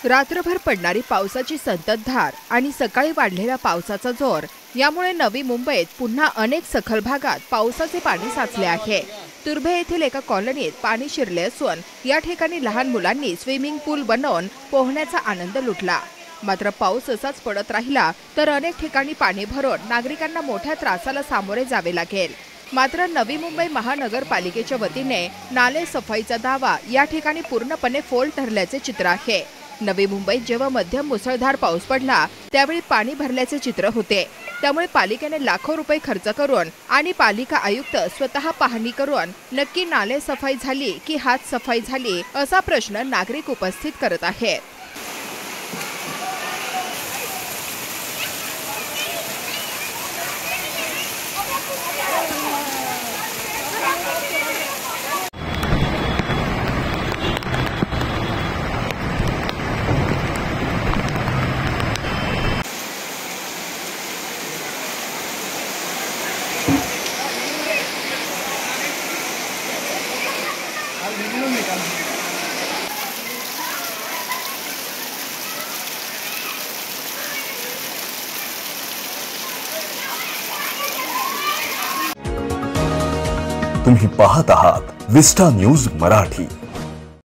रात्रभर पडणारी पावसाची संततधार आणि सकाळी वाढलेला पावसाचा जोर यामुळे नवी मुंबईत पुन्हा अनेक सखल भागात पावसाचे पाणी साचले आहे। तुर्भे येथील एका कॉलनीत पाणी शिरले असून या ठिकाणी लहान मुलांनी स्विमिंग पूल बनवून पोहण्याचा आनंद लुटला। मात्र पाऊस असाच पडत राहिला तर अनेक ठिकाणी पाणी भरून नागरिकांना मोठ्या त्रासाला सामोरे जावे लागेल। मात्र नवी मुंबई महानगरपालिकेच्या वतीने नाले सफाईचा दावा या ठिकाणी पूर्णपणे फोल ठरल्याचे चित्र आहे। नवी मुंबईत जेव्हा मध्यम मुसळधार पाऊस पडला त्यावेळी पाणी भरल्याचे चित्र होते। त्यामुळे पालिकेने लाखो रुपये खर्च करून आणि पालिका आयुक्त स्वतः पाहणी करून नक्की नाले सफाई झाली की हात सफाई झाली असा प्रश्न नागरिक उपस्थित करत आहेत। तुम्ही पाहत आहात विस्टा न्यूज मराठी।